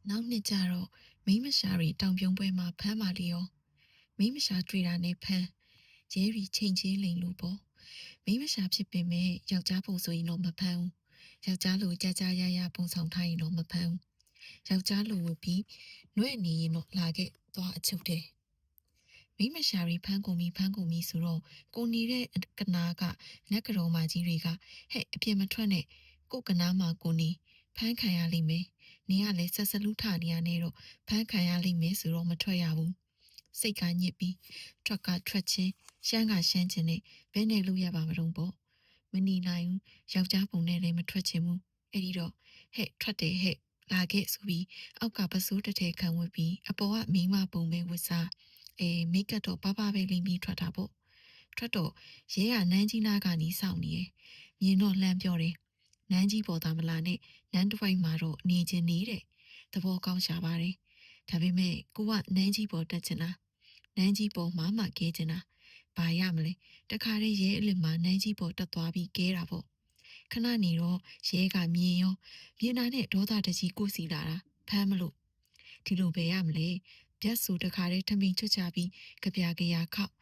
နောက်နှစ်ကျတော့မိန်းမရှာတွေတောင်ပြုံးပွဲမှာဖမ်းပါလေရောမိန်းမရှာတွေ့တာနဲ့ဖမ်းရဲရီချိန်ချင်းလိန်လို့ပေါ့မိန်းမရှာဖြစ်ပေမဲ့ယောက်ျားပုံဆိုရင်တော့မဖမ်းဘူးယောက်ျားလိုကြာကြာရရပုံဆောင်ထားရင်တော့မဖမ်းဘူးယောက်ျားလိုဝတ်ပြီးနှွဲ့နေရင်တော့လာခဲ့သွားအချုပ်တယ်မိမရှာရီဖမ်းကုန်ပြီဆိုတော့ကိုနေတဲ့ကနာကနက်ကတော်မကြီးတွေကဟဲ့အပြစ်မထွက်နဲ့ကိုကနာမှာကိုနေဖမ်းခံရလိမ့်မယ်။နေကလည်းဆက်စလူးထနေရနေတော့ဖမ်းခံရလိမ့်မယ်ဆိုတော့မထွက်ရဘူး။စိတ်ကညစ်ပြီးထွက်ကထွက်ချင်းရှမ်းကရှမ်းချင်းနဲ့ဘဲနဲ့လို့ရပါမလို့ပေါ့။မနေနိုင်ဘူးယောက်ျားပုံနဲ့လည်းမထွက်ချင်ဘူး။အဲ့ဒီတော့ဟဲ့ထွက်တယ်ဟဲ့လာခဲ့ဆိုပြီးအောက်ကပစိုးတစ်ထဲခံဝတ်ပြီးအပေါ်ကမိမပုံပဲဝတ်စားမိတ်ကပ်တော့ပါပါပဲလိမ့်ပြီးထွက်တာပေါ့ထွက်တော့ရဲကနန်းကြီးနားကနေစောင့်နေရယ်မြင်တော့လှမ်းပြောတယ်နန်းကြီးပေါ်သားမလားနဲ့နန်းတစ်ဝိုက်မှာတော့နေချင်းနေတဲ့သဘောကောင်းရှာပါတယ်ဒါပေမဲ့ကိုကနန်းကြီးပေါ်တက်ချင်တာနန်းကြီးပေါ်မှာကဲချင်တာဘာရမလဲတခါတည်းရဲအလစ်မှာနန်းကြီးပေါ်တက်သွားပြီးကဲတာပေါ့ခဏနေတော့ရဲကမြင်ရောမြင်တာနဲ့ဒေါသတကြီးကိုစီလာတာဖမ်းမလို့ဒီလိုပဲရမလဲပြတ်ဆူတခါတည်းထမိန်ချွတ်ချပြီးကြပြကြရာခောက်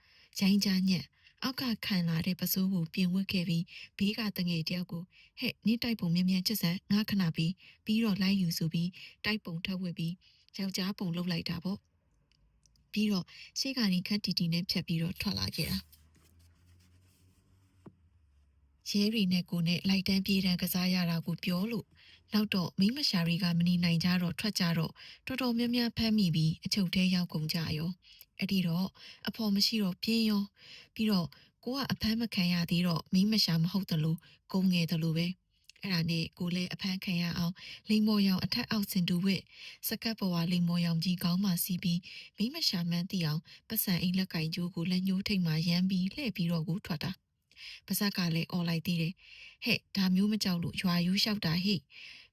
ရိုင်းချညက်အောက်ကခံလာတဲ့ပစိုးကိုပြင်ဝတ်ခဲ့ပြီးဘေးကတငယ်တယောက်ကိုဟဲ့နေတိုက်ပုံမြ мян ချစ်စမ်းငါခဏပြီးတော့လိုက်ယူဆိုပြီးတိုက်ပုံထပ်ဝတ်ပြီးယောက်ျားပုံလှုပ်လိုက်တာပေါ့ပြီးတော့ရှေ့ကနေခက်တီတီနဲ့ဖြတ်ပြီးတော့ထွက်လာခဲ့တာရဲရီနဲ့ကိုနဲ့လိုက်တန်းပြေးတန်းကစားရတာကိုပြောလို့နောက်တော့မိမရှာရီကမနေနိုင်ကြတော့ထွက်ကြတော့တော်တော်များများဖမ်းမိပြီးအချုပ်ထဲရောက်ကုန်ကြရောအဲ့ဒီတော့အဖော်မရှိတော့ပြင်းရောပြီးတော့ကိုကအဖမ်းမခံရသေးတော့မိမရှာမဟုတ်တယ်လို့ဂုံငယ်တယ်လို့ပဲအဲ့ဒါနဲ့ကိုလည်းအဖမ်းခံရအောင်လိမ်မော်ရောင်အထက်အောက်စင်တူဝစ်စကတ်ပေါ်ဝါလိမ်မော်ရောင်ကြီးကောင်းမှစီးပြီးမိမရှာမှန်းသိအောင်ပတ်စံအိမ်လက်ကင်ကျိုးကိုလက်ညှိုးထိတ်မှရမ်းပြီးလှည့်ပြီးတော့ကိုထွက်တာပါဇက်ကလည်းអော်လိုက်သေးတယ်ဟဲ့ဒါမျိုးမကြောက်လို့ရွာယူလျှောက်တာဟိ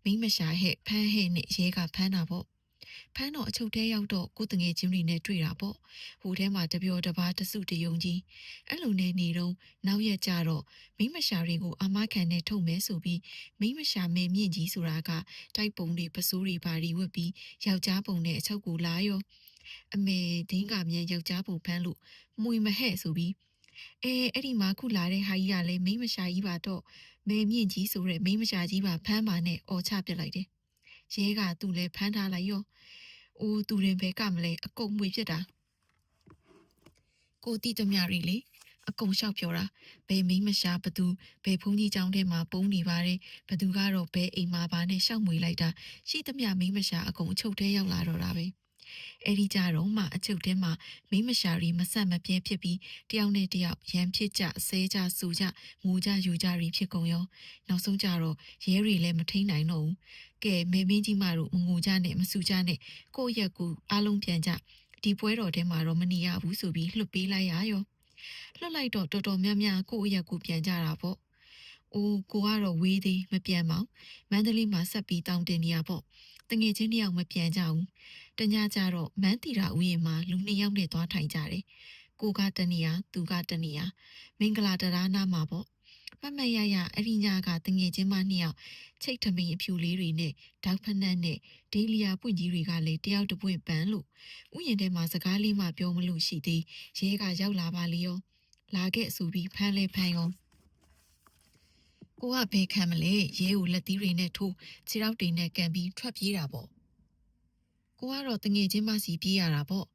မိမရှာဟဲ့ဖမ်းဟဲ့နဲ့ရဲကဖမ်းတာပေါ့ဖမ်းတော့အချုပ်ထဲရောက်တော့ကိုတငယ်ချင်းတွေနဲ့တွေ့တာပေါ့ဟိုထဲမှာတပြောတပါတစုတယုံကြီးအဲ့လိုနဲ့နေတော့နောက်ရက်ကြတော့မိမရှာတွေကိုအာမခံနဲ့ထုတ်မဲဆိုပြီးမိမရှာမဲမြင့်ကြီးဆိုတာကတိုက်ပုံတွေပစိုးတွေဘာတွေဝတ်ပြီးယောက်ျားပုံနဲ့အချုပ်ကိုလာရောအမေဒင်းကမြန်ယောက်ျားပုံဖမ်းလို့မွေမဟဲ့ဆိုပြီးအဲ့ဒီမှာခုလာတဲ့ဟာကြီးကလည်းမိမရှာကြီးပါတော့မဲမြင့်ကြီးဆိုတဲ့မိမရှာကြီးပါဖမ်းပါနဲ့အော်ချပြစ်လိုက်တယ်ရဲကသူ့လဲဖမ်းထားလိုက်ရောအိုးသူရင်ဘဲကမလဲအကုန်မွေဖြစ်တာကိုတိတမျှရီလေအကုန်လျှောက်ပြောတာဘယ်မိမရှာဘသူဘယ်ဖုန်းကြီးကျောင်းထဲမှာပုံနေပါတယ်ဘသူကတော့ဘယ်အိမ်မှာပါနဲ့ရှောက်မွေလိုက်တာရှိသမျှမိမရှာအကုန်အချုပ်ထဲရောက်လာတော့တာပဲအဲ့ဒီကြတော့မှအချုပ်ထဲမှာမိမရှာရီမဆက်မပြဲဖြစ်ပြီးတယောက်နဲ့တယောက်ရန်ဖြစ်ကြဆဲကြဆူကြငိုကြယူကြရီဖြစ်ကုန်ရောနောက်ဆုံးကြတော့ရဲရီလည်းမထိန်နိုင်တော့ဘူးကဲမေမင်းကြီးမတို့မငိုကြနဲ့မဆူကြနဲ့ကိုယ့်ရက်ကူအားလုံးပြန်ကြဒီပွဲတော်ထဲမှာတော့မနေရဘူးဆိုပြီးလှုပ်ပေးလိုက်ရရောလှုပ်လိုက်တော့တော်တော်များများကိုယ့်ရက်ကူပြန်ကြတာပေါ့အိုးကိုကတော့ဝေးသေးမပြန်ပါဘူးမန္တလေးမှာဆက်ပြီးတောင်းတင်နေရပေါ့တငယ်ချင်းတယောက်မပြန်ကြဘူးတညကြတော့မန်းတီရာဥယျာဉ်မှာလူနှစ်ယောက်နဲ့သွားထိုင်ကြတယ်ကိုကတနေရသူကတနေရမင်္ဂလာတရားနာမှာပေါ့မမရရအဲ့ဒီညကတငယ်ချင်းမနှစ်ယောက်ချိတ်ထမိန်အဖြူလေးတွေနဲ့ဒေါက်ဖနက်နဲ့ဒေးလီယာပွင့်ကြီးတွေကလည်းတယောက်တစ်ပွင့်ပန်းလို့ဥယျာဉ်ထဲမှာစကားလေးမှပြောမလို့ရှိသေးရဲကရောက်လာပါလေရောလာခဲ့ဆိုပြီးဖမ်းလဲဖမ်းရောကိုကဘဲခံမလဲရဲကိုလက်သီးတွေနဲ့ထိုးခြေထောက်တွေနဲ့ကန်ပြီးထွက်ပြေးတာပေါ့ကိုကတော့တငယ်ချင်းမစီပြေးရတာပေါ့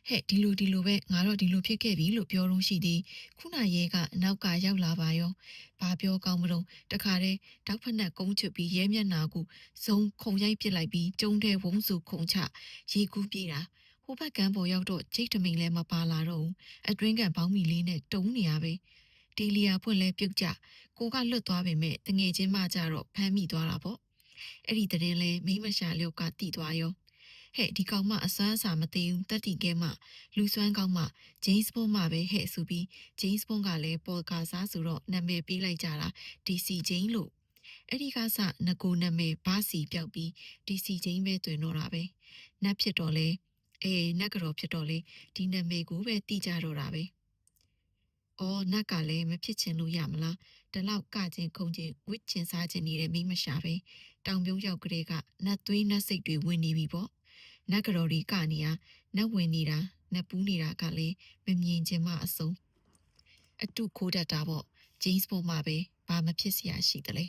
ဟဲ့ဒီလိုပဲငါတော့ဒီလိုဖြစ်ခဲ့ပြီလို့ပြောတော့ရှိသေးခုနရဲကအနောက်ကရောက်လာပါရောဘာပြောကောင်းမလို့တခါတည်းတောက်ဖက်နဲ့ကုန်းချွတ်ပြီးရဲမျက်နာကိုဇုံခုံရိုက်ပစ်လိုက်ပြီးကျုံတဲ့ဝုန်းစုခုံချရေကူးပြေးတာဟိုဘက်ကန်းပေါ်ရောက်တော့ချိတ်ထမိန်လည်းမပါလာတော့ဘူးအတွင်းကန်ပေါင်းမီလေးနဲ့တုံးနေရပဲတီလီယာဖွင့်လဲပြုတ်ကြကိုကလွတ်သွားပေမဲ့တငယ်ချင်းမကြတော့ဖမ်းမိသွားတာပေါ့အဲ့ဒီတရင်လဲမိမရှာလျော့ကတိသွားရောဟဲ့ဒီကောင်မအစွမ်းအစာမသေးဘူးတက်တီကဲမှလူစွမ်းကောင်းမှဂျိမ်းစ်ဘွန်မှပဲဟဲ့ဆိုပြီးဂျိမ်းစ်ဘွန်ကလည်းပေါ်ကာစားဆိုတော့နာမည်ပေးလိုက်ကြတာဒီစီဂျိမ်းလို့အဲ့ဒီကစငကိုနာမည်ဘာစီပြောက်ပြီးဒီစီဂျိမ်းပဲတွင်တော့တာပဲနတ်ဖြစ်တော့လေနတ်ကတော်ဖြစ်တော့လေဒီနာမည်ကိုပဲတိကြတော့တာပဲအော်နတ်ကလည်းမဖြစ်ချင်လို့ရမလားဒီလောက်ကချင်းခုံချင်းဝစ်ချင်စားချင်နေတဲ့မိမရှာပဲ တောင်ပြုံးရောက်ကလေးကနတ်သွေးနတ်စိတ်တွေဝင်နေပြီပေါ့နတ်ကတော်တွေကနေရနတ်ဝင်နေတာနတ်ပူးနေတာကလည်းမမြင်ချင်မှအဆုံးအတုခိုးတတ်တာပေါ့ဂျိမ်းစ်ပေါ်မှာပဲဘာမဖြစ်စရာရှိသလဲ